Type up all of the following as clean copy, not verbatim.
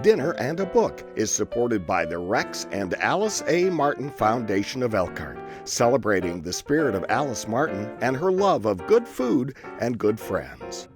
Dinner and a Book is supported by the Rex and Alice A. Martin Foundation of Elkhart, celebrating the spirit of Alice Martin and her love of good food and good friends.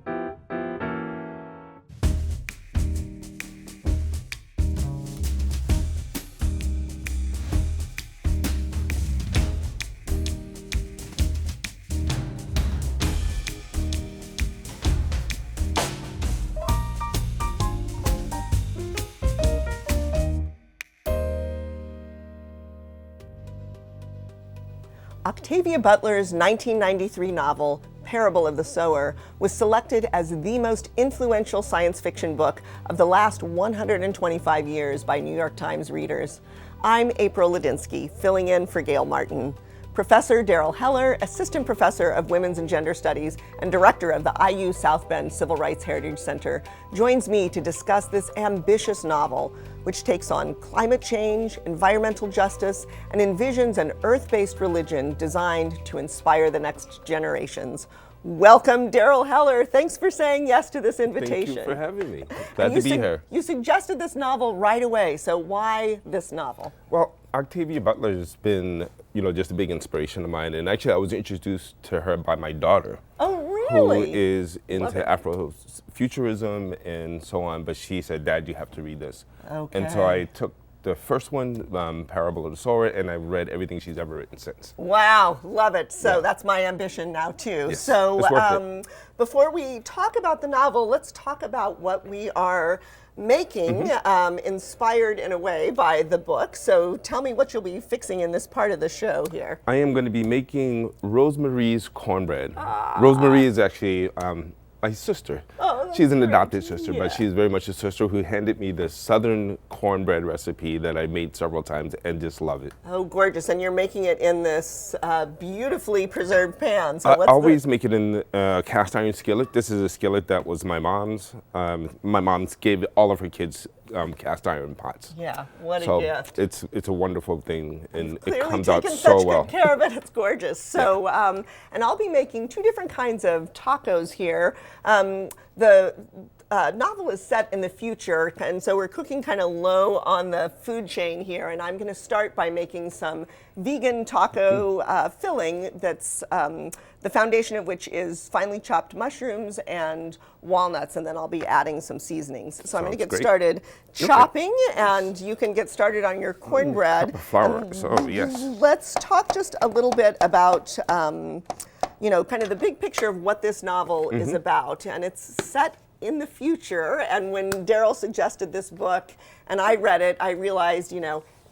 Octavia Butler's 1993 novel, Parable of the Sower, was selected as the most influential science fiction book of the last 125 years by New York Times readers. I'm April Ladinsky, filling in for Gail Martin. Professor Daryl Heller, Assistant Professor of Women's and Gender Studies and Director of the IU South Bend Civil Rights Heritage Center, joins me to discuss this ambitious novel, which takes on climate change, environmental justice, and envisions an earth-based religion designed to inspire the next generations. Welcome, Daryl Heller. Thanks for saying yes to this invitation. Thank you for having me. Glad to be here. You suggested this novel right away, so why this novel? Well, Octavia Butler has been, just a big inspiration of mine. And actually, I was introduced to her by my daughter. Oh, really? Who is into Afrofuturism and so on. But she said, Dad, you have to read this. Okay. And so I took the first one, Parable of the Sower, and I've read everything she's ever written since. Wow, love it. So that's my ambition now too. Yes, so it's worth it. Before we talk about the novel, let's talk about what we are making, inspired in a way by the book. So tell me what you'll be fixing in this part of the show here. I am going to be making Rosemary's cornbread. Rosemary is actually my sister. Oh, she's an great. adopted sister, Yeah. but she's very much a sister who handed me the southern cornbread recipe that I made several times and just love it. Oh, gorgeous. And you're making it in this beautifully preserved pan. So I what's always make it in a cast iron skillet. This is a skillet that was my mom's. My mom's gave all of her kids cast iron pots. Yeah, what a So gift. it's a wonderful thing, and it Clearly comes out taken so such well. good care of it. It's gorgeous. So, and I'll be making two different kinds of tacos here. The novel is set in the future, and so we're cooking kind of low on the food chain here. And I'm going to start by making some vegan taco filling that's the foundation of which is finely chopped mushrooms and walnuts, and then I'll be adding some seasonings. So I'm going to get great. started chopping, and you can get started on your cornbread. Cup of flour, so yes. Let's talk just a little bit about, kind of the big picture of what this novel is about. And it's set in the future. And when Daryl suggested this book and I read it, I realized,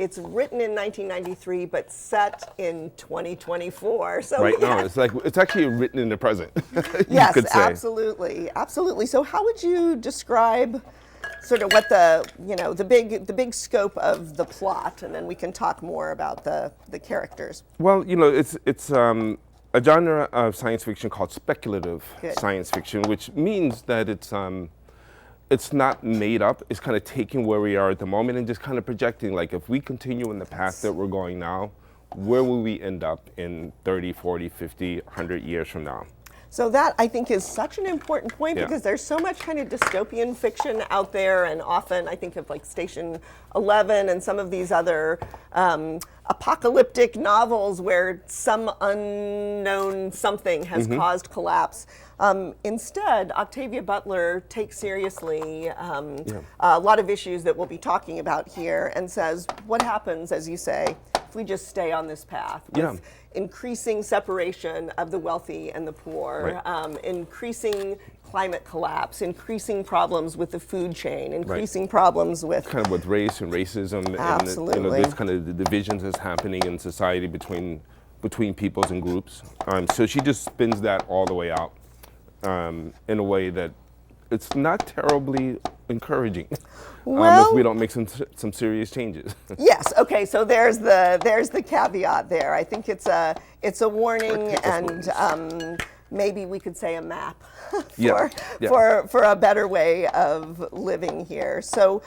it's written in 1993, but set in 2024. So Right now, it's actually written in the present. yes, you could say. absolutely, absolutely. So how would you describe sort of what the big scope of the plot, and then we can talk more about the characters. Well, it's a genre of science fiction called speculative Good. science fiction, which means that it's not made up. It's kind of taking where we are at the moment and just kind of projecting, like, if we continue in the path that we're going now, where will we end up in 30, 40, 50, 100 years from now? So that, I think, is such an important point Yeah. because there's so much kind of dystopian fiction out there, and often I think of like Station 11 and some of these other apocalyptic novels where some unknown something has caused collapse. Instead, Octavia Butler takes seriously a lot of issues that we'll be talking about here and says, what happens, as you say, if we just stay on this path with increasing separation of the wealthy and the poor, increasing climate collapse, increasing problems with the food chain, increasing problems with kind of with race and racism Absolutely. and this kind of the divisions that's happening in society between peoples and groups. So she just spins that all the way out in a way that it's not terribly encouraging if we don't make some serious changes. Yes. Okay. So there's the caveat there. I think it's a warning, and maybe we could say a map for, Yeah, yeah. for a better way of living here. So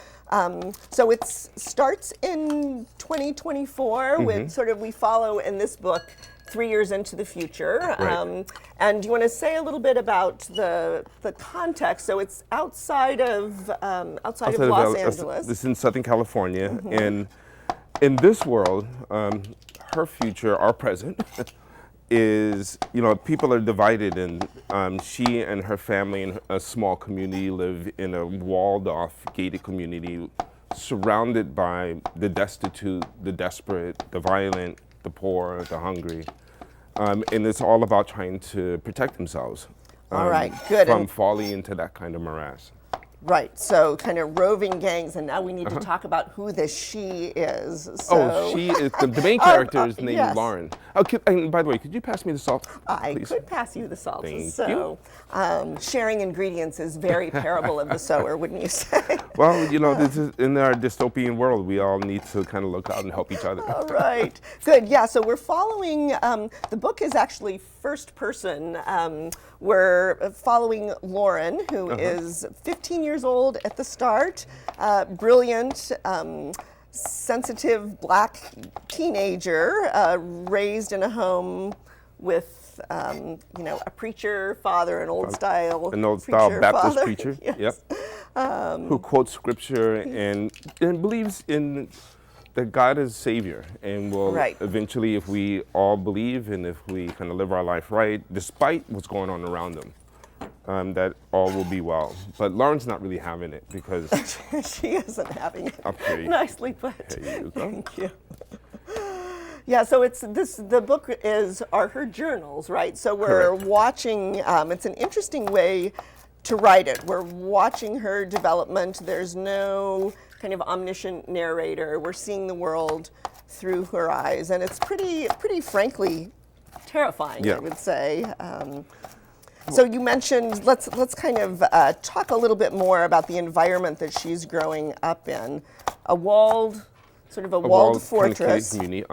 so it starts in 2024 with sort of, we follow in this book 3 years into the future. Right. And you want to say a little bit about the context? So it's outside of Los Angeles. This is in Southern California, and in this world, her future, our present, is, you know, people are divided, and she and her family in a small community live in a walled-off, gated community, surrounded by the destitute, the desperate, the violent, the poor, the hungry. And it's all about trying to protect themselves. All right, good. From falling into that kind of morass. Right, so kind of roving gangs, and now we need to talk about who this she is. So, Oh, she is, the main character is named yes. Lauren. Oh, and by the way, could you pass me the salt, I please? could pass you the salt. Thank So, sharing ingredients is very parable of the sower, wouldn't you say? Well, you know, this is, in our dystopian world, we all need to kind of look out and help each other. All right, good. Yeah, so we're following, the book is actually first person. We're following Lauren, who is 15 years old at the start, brilliant, sensitive black teenager, raised in a home with, you know, a preacher father, an old style Baptist father. preacher. Yes. Yep. Who quotes scripture and believes in that God is Savior, and will Right. eventually, if we all believe and if we kind of live our life right, despite what's going on around them, that all will be well. But Lauren's not really having it because She isn't having it. Okay. Nicely put. There you go. Thank you. Yeah, so the book are her journals, right? So we're Correct. watching, it's an interesting way to write it. We're watching her development. There's no kind of omniscient narrator. We're seeing the world through her eyes, and it's pretty frankly terrifying, Yeah. I would say. So you mentioned, let's kind of talk a little bit more about the environment that she's growing up in. A walled a walled kind of fortress. community.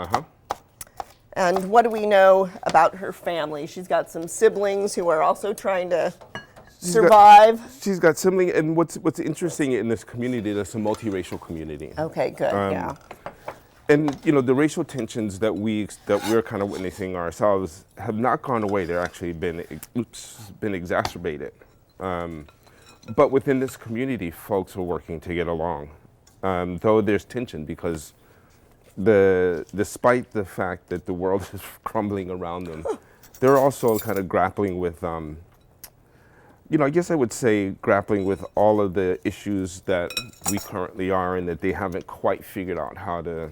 And what do we know about her family? She's got some siblings who are also trying to survive. She's got siblings, and what's interesting in this community, that's a multiracial community. Okay, good. Yeah. And you know, the racial tensions that we're kind of witnessing ourselves have not gone away. They're actually been exacerbated. But within this community, folks are working to get along, though there's tension because despite the fact that the world is crumbling around them, they're also kind of grappling with, you know, I guess I would say grappling with all of the issues that we currently are, and that they haven't quite figured out how to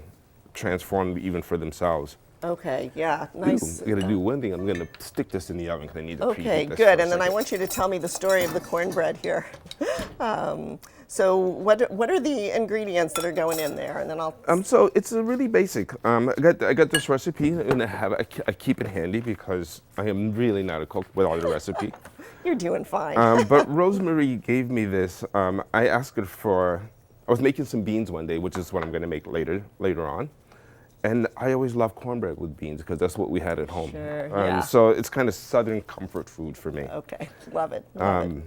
transform even for themselves. Okay, yeah, nice. I'm gonna do one thing. I'm gonna stick this in the oven because I need to Okay, preheat this good. for a And then I second. want you to tell me the story of the cornbread here. So what are the ingredients that are going in there? And then I'll. So it's a really basic. I got this recipe, and I keep it handy because I am really not a cook without a recipe. You're doing fine. But Rosemary gave me this. I asked her for. I was making some beans one day, which is what I'm going to make later on. And I always love cornbread with beans because that's what we had at home. Sure, yeah. So it's kind of Southern comfort food for me. Okay, love it. Love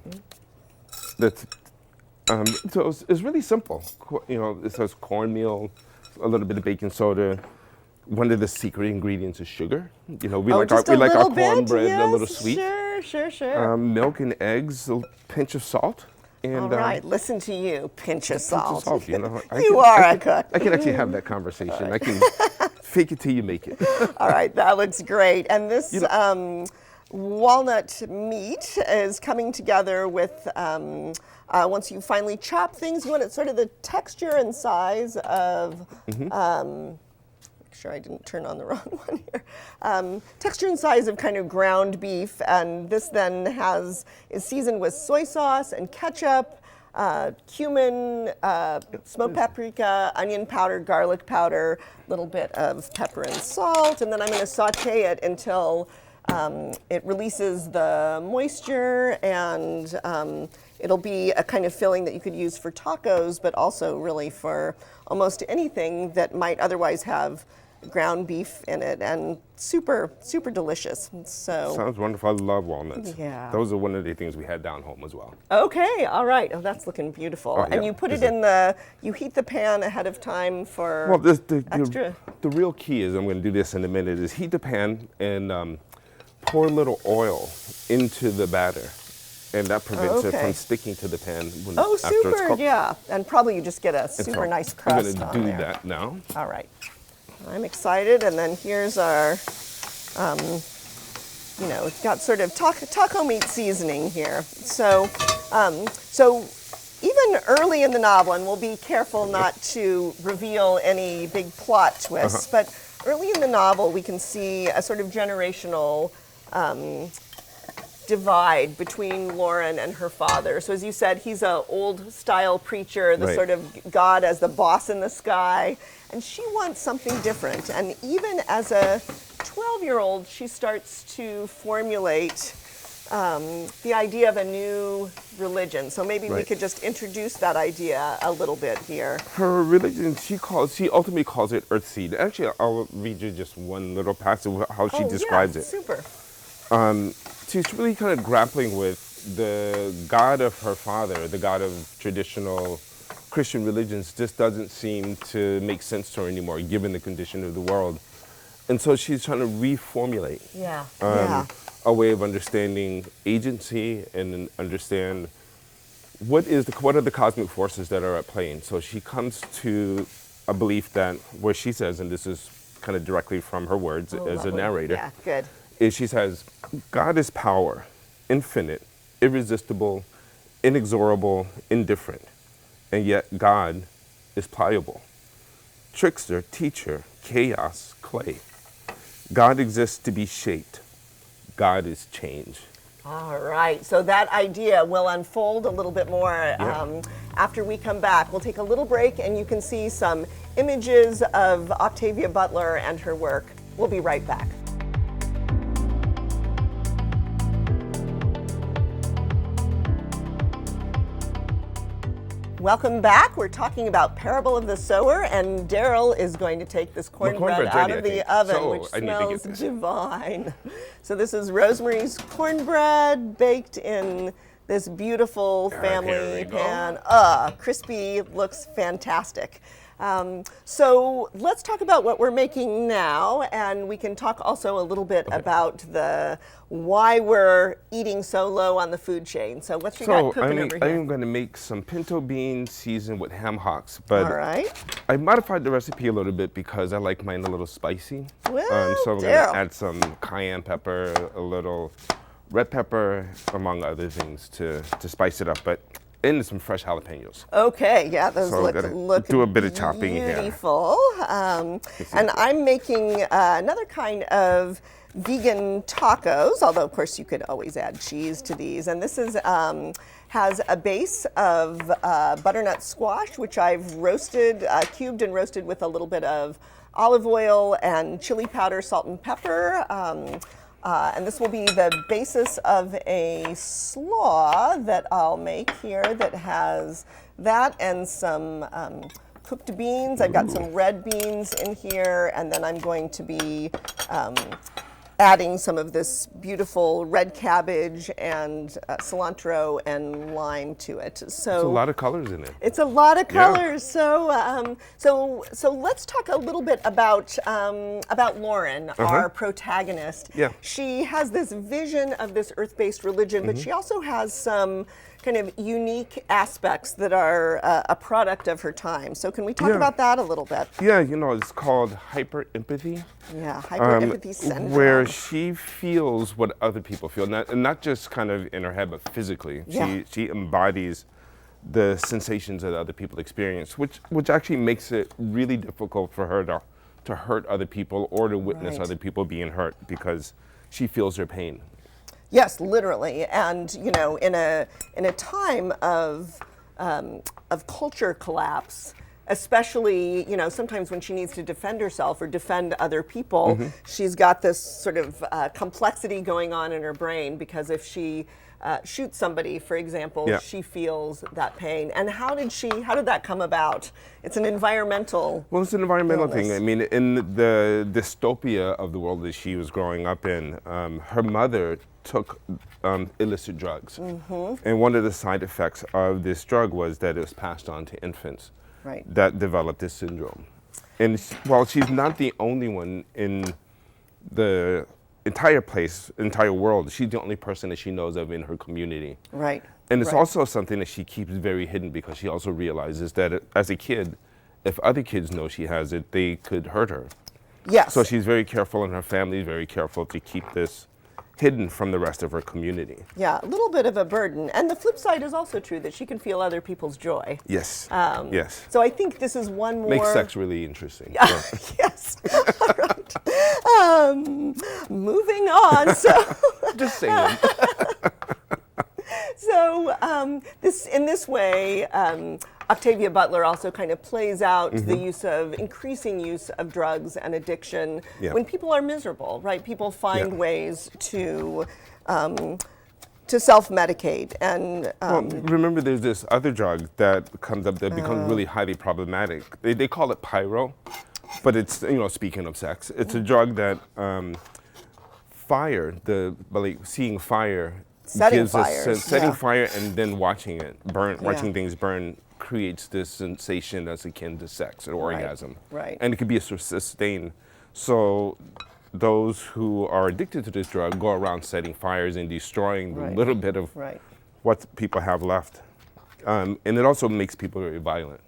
it. So it's really simple. You know, it says cornmeal, a little bit of baking soda. One of the secret ingredients is sugar. You know, we like our cornbread a little sweet. Sure. Milk and eggs, a pinch of salt. And, All right, listen to you. Pinch of salt. You know, You are a cook. I can actually have that conversation. I can fake it till you make it. All right, that looks great. And this walnut meat is coming together with, once you finally chop things, you want it sort of the texture and size of, make sure I didn't turn on the wrong one here. Texture and size of kind of ground beef, and this then is seasoned with soy sauce and ketchup, cumin, smoked paprika, onion powder, garlic powder, a little bit of pepper and salt, and then I'm going to saute it until it releases the moisture, and it'll be a kind of filling that you could use for tacos, but also really for almost anything that might otherwise have ground beef in it, and super, super delicious. So Sounds wonderful. I love walnuts. Yeah. Those are one of the things we had down home as well. okay, all right. Oh, that's looking beautiful. Oh, And yeah. you put Is it in you heat the pan ahead of time for Well, extra. the real key is, I'm going to do this in a minute, is heat the pan and pour a little oil into the batter. And that prevents it okay. from sticking to the pan Oh, after it's super, cooked. yeah. And probably you just get a And so super nice I'm crust going on to do there. that now. All right. I'm excited. And then here's our, it's got sort of taco meat seasoning here. So even early in the novel, and we'll be careful not to reveal any big plot twists, but early in the novel, we can see a sort of generational divide between Lauren and her father. So as you said, he's an old style preacher, the Right. sort of God as the boss in the sky, and she wants something different. And even as a 12-year-old, she starts to formulate the idea of a new religion. So maybe we Right. could just introduce that idea a little bit here. Her religion, she ultimately calls it Earthseed. Actually, I'll read you just one little passage of how she describes yeah, it. Super. She's really kind of grappling with the God of her father, the God of traditional Christian religions, just doesn't seem to make sense to her anymore, given the condition of the world. And so she's trying to reformulate Yeah. a way of understanding agency and understand what are the cosmic forces that are at play. And so she comes to a belief that, where she says, and this is kind of directly from her words as a Lovely. narrator, Yeah, good. is she says, God is power, infinite, irresistible, inexorable, indifferent, and yet God is pliable. Trickster, teacher, chaos, clay. God exists to be shaped. God is change. All right, so that idea will unfold a little bit more Yeah. after we come back. We'll take a little break and you can see some images of Octavia Butler and her work. We'll be right back. Welcome back. We're talking about Parable of the Sower, and Daryl is going to take this cornbread cornbread's out ready, of I the think. oven, So, which I need to get smells this. divine. So this is Rosemary's cornbread baked in this beautiful Here family we go. pan. Crispy, looks fantastic. So let's talk about what we're making now, and we can talk also a little bit about why we're eating so low on the food chain. So what you got cooking over here? I'm going to make some pinto beans seasoned with ham hocks, but All right. I modified the recipe a little bit because I like mine a little spicy. Well, So I'm going Daryl. to add some cayenne pepper, a little red pepper, among other things to spice it up, and some fresh jalapenos. Okay, yeah, those So I'm gonna look do a bit of chopping here. beautiful. And I'm making another kind of vegan tacos, although of course you could always add cheese to these. And this is has a base of butternut squash, which I've roasted, cubed and roasted with a little bit of olive oil and chili powder, salt and pepper. And this will be the basis of a slaw that I'll make here that has that and some cooked beans. I've got some red beans in here, and then I'm going to be adding some of this beautiful red cabbage and cilantro and lime to it. So There's a lot of colors in it. it's a lot of Yeah. colors. So let's talk a little bit about Lauren, our protagonist. Yeah. She has this vision of this earth-based religion, but she also has some kind of unique aspects that are a product of her time. So can we talk Yeah. about that a little bit? Yeah, it's called hyper empathy. Yeah, hyper-empathy syndrome. Where she feels what other people feel, not just kind of in her head, but physically. Yeah. She embodies the sensations that other people experience, which actually makes it really difficult for her to hurt other people or to witness Right. other people being hurt because she feels their pain. Yes, literally, and in a time of culture collapse, especially sometimes when she needs to defend herself or defend other people, she's got this sort of complexity going on in her brain because if she shoots somebody, for example, Yeah. she feels that pain. And how did that come about? It's an environmental. Well, it's an environmental thing. illness. I mean, in the dystopia of the world that she was growing up in, her mother took illicit drugs. And one of the side effects of this drug was that it was passed on to infants Right. that developed this syndrome. And while she's not the only one in the entire world, she's the only person that she knows of in her community. Right. And it's right. also something that she keeps very hidden because she also realizes that as a kid, if other kids know she has it, they could hurt her. Yes. So she's very careful, and her family is very careful to keep this hidden from the rest of her community. Yeah, a little bit of a burden. And the flip side is also true that she can feel other people's joy. Yes. Yes. So I think this is one more. Makes sex really interesting. Yes. All right. Moving on. So. Just saying. So in this way, Octavia Butler also kind of plays out the increasing use of drugs and addiction Yeah. when people are miserable, right? People find Yeah. ways to self-medicate and Well, remember, there's this other drug that comes up that becomes really highly problematic. They call it pyro, but it's, speaking of sex, it's a drug that seeing fire Setting gives fires, us setting yeah. fire and then watching it burn, watching Yeah. things burn creates this sensation that's akin to sex or orgasm. right. And it could be a sustained. So those who are addicted to this drug go around setting fires and destroying the Right. little bit of Right. what people have left. And it also makes people very violent.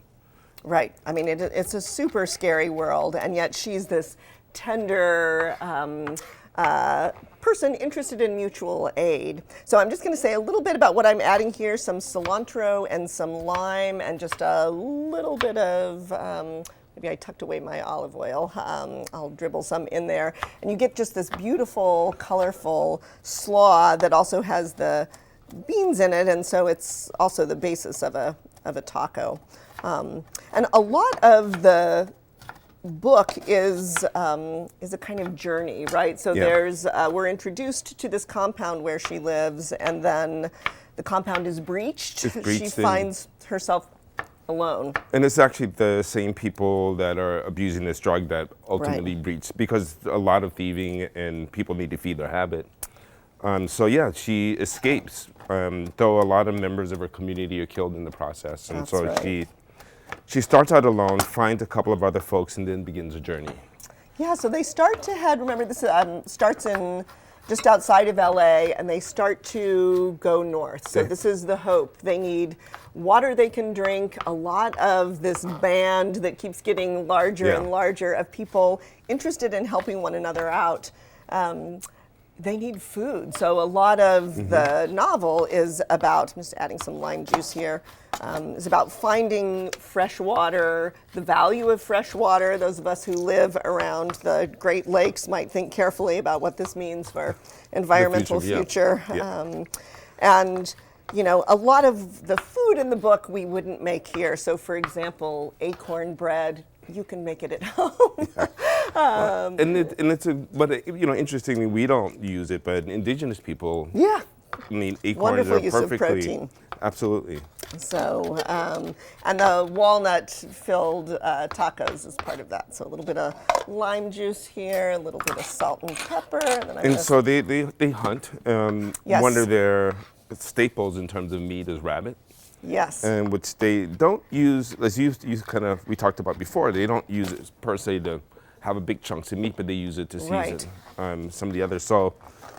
Right. I mean, it's a super scary world, and yet she's this tender person interested in mutual aid. So I'm just going to say a little bit about what I'm adding here, some cilantro and some lime, and just a little bit of, maybe I tucked away my olive oil. I'll dribble some in there. And you get just this beautiful, colorful slaw that also has the beans in it, and so it's also the basis of a taco. And a lot of the book is a kind of journey, right? So Yeah. we're introduced to this compound where she lives, and then the compound is breached. It's breached She and- finds herself alone. And it's actually the same people that are abusing this drug that ultimately breach, because a lot of thieving and people need to feed their habit. So yeah, she escapes, though a lot of members of her community are killed in the process. And That's so right. she starts out alone, finds a couple of other folks, and then begins a journey. Yeah, so they start to head, remember this starts in just outside of LA, and they start to go north. So Okay. this is the hope. They need water they can drink, a lot of this band that keeps getting larger Yeah. and larger of people interested in helping one another out. They need food. So a lot of the novel is about, I'm just adding some lime juice here, is about finding fresh water, the value of fresh water. Those of us who live around the Great Lakes might think carefully about what this means for environmental future. Yeah. And a lot of the food in the book we wouldn't make here. So for example, acorn bread, you can make it at home. Interestingly, we don't use it, but indigenous people, Yeah. I mean, acorns Wonderful are use of perfectly, protein. absolutely. So, and the walnut-filled tacos is part of that. So a little bit of lime juice here, a little bit of salt and pepper. And then And so they hunt. Yes. One of their staples in terms of meat is rabbit. yes. And which they don't use, as you kind of, we talked about before, they don't use it per se to have a big chunks of meat, but they use it to season some of the others. So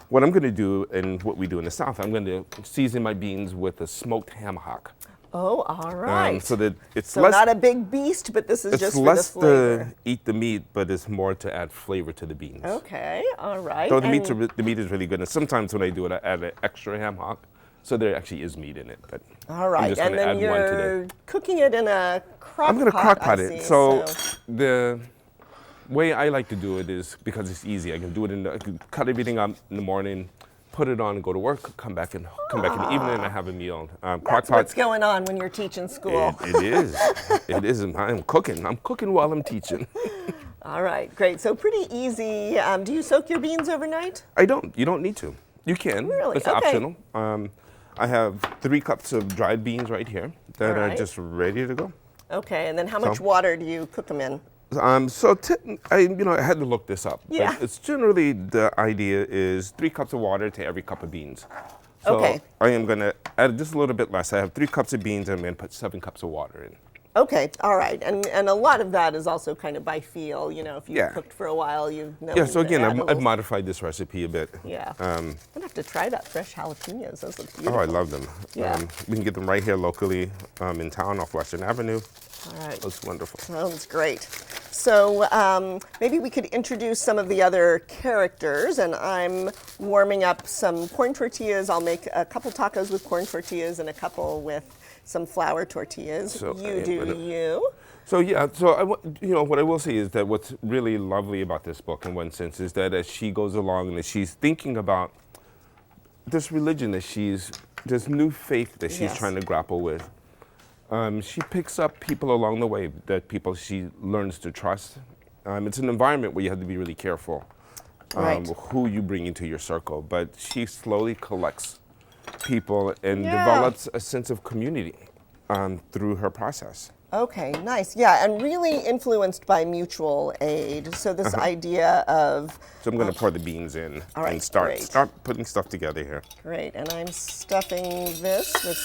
what I'm going to do, and what we do in the South, I'm going to season my beans with a smoked ham hock. Oh, all right. So that it's So less, not a big beast, but this is it's just for less the flavor. to eat the meat, but it's more to add flavor to the beans. Okay, all right. So the And- meat is really good. And sometimes when I do it, I add an extra ham hock. So there actually is meat in it. But all I'm right, just and gonna then add one today. you're cooking it in a crock pot. I'm going to crock pot I it. see. So the way I like to do it is because it's easy. I can do it I can cut everything up in the morning, put it on, and go to work. Come back in the evening, and I have a meal. Crock That's pot. what's going on when you're teaching school. It is. It is. I'm cooking. I'm cooking while I'm teaching. All right, great. So pretty easy. Do you soak your beans overnight? I don't. You don't need to. You can. Really? It's Okay. optional. I have 3 cups of dried beans right here that All are right. just ready to go. Okay, and then how much water do you cook them in? I had to look this up. Yeah. But it's generally the idea is 3 cups of water to every cup of beans. So Okay. I am going to add just a little bit less. I have 3 cups of beans and I'm going to put 7 cups of water in. Okay, all right, and a lot of that is also kind of by feel. You know, if you've Yeah. cooked for a while, you know. Yeah, so when to again, add a I've little- modified this recipe a bit. Yeah. I'm gonna have to try that fresh jalapenos. Those look Oh, beautiful. I love them. Yeah. We can get them right here locally in town off Western Avenue. All right. That's wonderful. Sounds great. So maybe we could introduce some of the other characters, and I'm warming up some corn tortillas. I'll make a couple tacos with corn tortillas and a couple with some flour tortillas. So I you am do gonna- you. So yeah, what I will say is that what's really lovely about this book, in one sense, is that as she goes along and as she's thinking about this religion this new faith that she's Yes. trying to grapple with, she picks up people along the way, that people she learns to trust. It's an environment where you have to be really careful Right. who you bring into your circle, but she slowly collects people and Yeah. develops a sense of community through her process. Okay, nice. Yeah, and really influenced by mutual aid. So this idea of So I'm going to pour the beans in All right, and start great. putting stuff together here. great, and I'm stuffing this with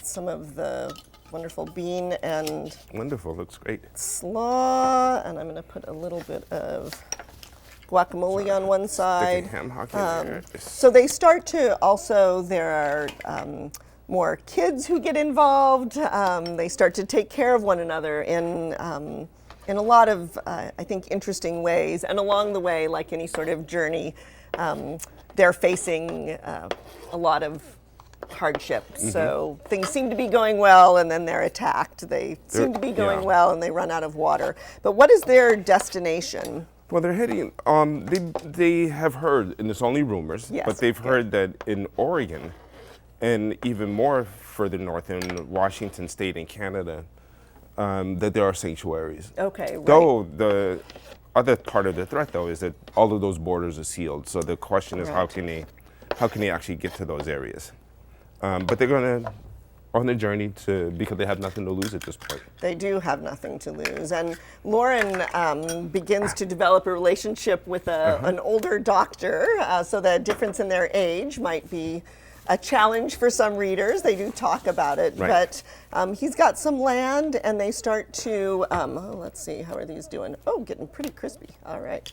some of the wonderful bean and Wonderful, looks great. slaw, and I'm going to put a little bit of guacamole on one Stick a side. ham hock in there. So they start to also, there are more kids who get involved. They start to take care of one another in a lot of, I think, interesting ways. And along the way, like any sort of journey, they're facing a lot of hardships. So things seem to be going well, and then they're attacked. They seem to be going yeah. well, and they run out of water. But what is their destination? Well, they're heading. They have heard, and it's only rumors, Yes, but they've okay. heard that in Oregon, and even more further north in Washington State and Canada, that there are sanctuaries. Okay, right. Though the other part of the threat, though, is that all of those borders are sealed. So the question is, how Right. can they actually get to those areas? But they're going to on a journey because they have nothing to lose at this point. They do have nothing to lose. And Lauren begins to develop a relationship with an older doctor, so the difference in their age might be a challenge for some readers. They do talk about it, Right. but he's got some land, and they start to, let's see, how are these doing? Oh, getting pretty crispy. All right.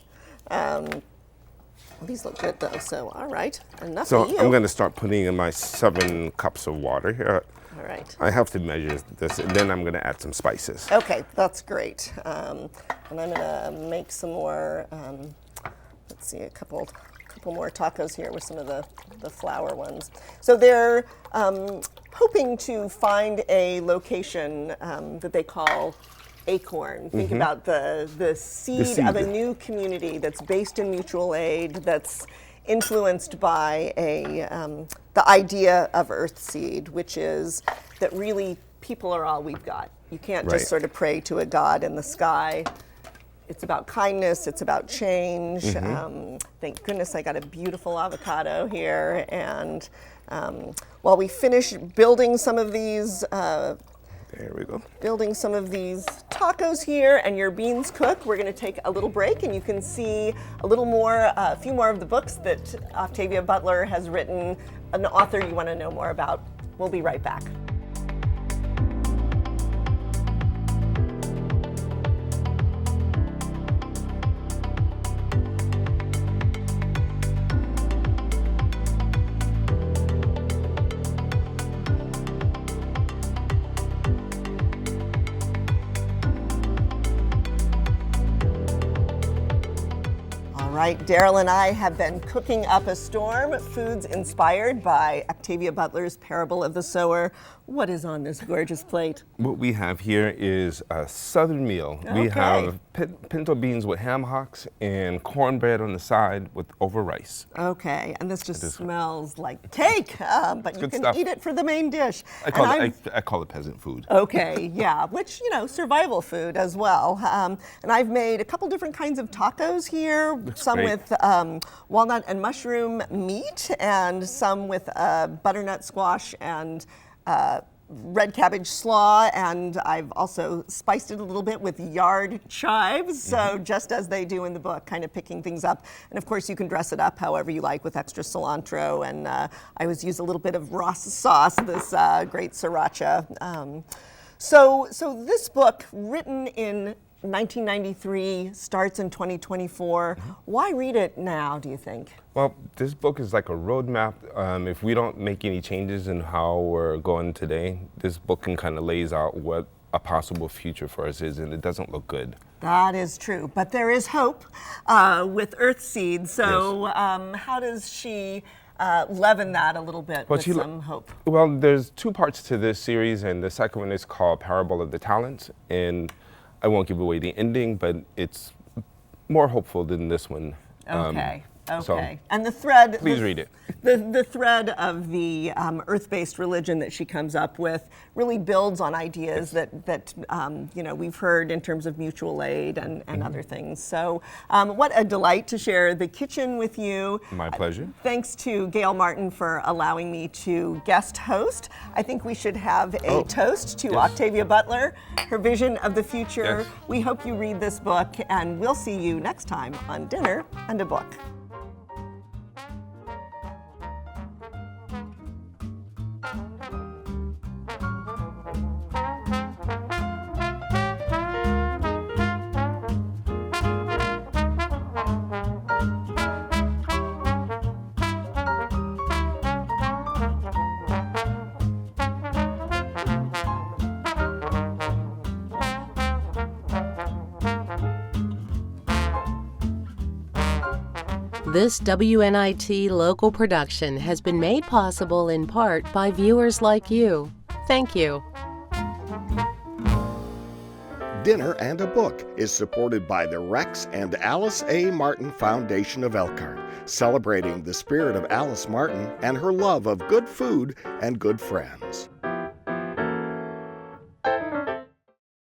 These look good, though, so all right, enough So of you. I'm going to start putting in my 7 cups of water here. All right. I have to measure this, and then I'm going to add some spices. Okay, that's great. And I'm gonna make some more. Let's see, a couple more tacos here with some of the flour ones. So they're hoping to find a location that they call Acorn. Think about the seed of a seed. new community that's based in mutual aid, that's influenced by the idea of Earthseed, which is that really people are all we've got. You can't Right. just sort of pray to a God in the sky. It's about kindness, it's about change. Thank goodness I got a beautiful avocado here. And while we finish building some of these There we go. tacos here and your beans cook, we're going to take a little break, and you can see a few more of the books that Octavia Butler has written, an author you want to know more about. We'll be right back. All right, Daryl and I have been cooking up a storm, foods inspired by Octavia Butler's Parable of the Sower. What is on this gorgeous plate? What we have here is a southern meal. We Okay. have pinto beans with ham hocks and cornbread on the side over rice. Okay, and this just smells like cake, but you good can stuff. eat it for the main dish. I call, And it, I've- I call it peasant food. Okay, yeah, which, survival food as well. And I've made a couple different kinds of tacos here, some Great. with walnut and mushroom meat, and some with butternut squash and red cabbage slaw, and I've also spiced it a little bit with yard chives, so just as they do in the book, kind of picking things up. And of course, you can dress it up however you like with extra cilantro, and I always use a little bit of Ross sauce, this great sriracha. So this book, written in 1993, starts in 2024. Why read it now, do you think? Well, this book is like a roadmap. If we don't make any changes in how we're going today, this book can kind of lays out what a possible future for us is, and it doesn't look good. That is true, but there is hope with Earthseed. So how does she leaven that a little bit with some hope? Well, there's two parts to this series, and the second one is called Parable of the Talents, and I won't give away the ending, but it's more hopeful than this one. Okay. So And the thread. please read it. The thread of the earth-based religion that she comes up with really builds on ideas that we've heard in terms of mutual aid and other things. So what a delight to share the kitchen with you. My pleasure. Thanks to Gail Martin for allowing me to guest host. I think we should have a toast to Octavia Butler, her vision of the future. Yes. We hope you read this book, and we'll see you next time on Dinner and a Book. This WNIT local production has been made possible in part by viewers like you. Thank you. Dinner and a Book is supported by the Rex and Alice A. Martin Foundation of Elkhart, celebrating the spirit of Alice Martin and her love of good food and good friends.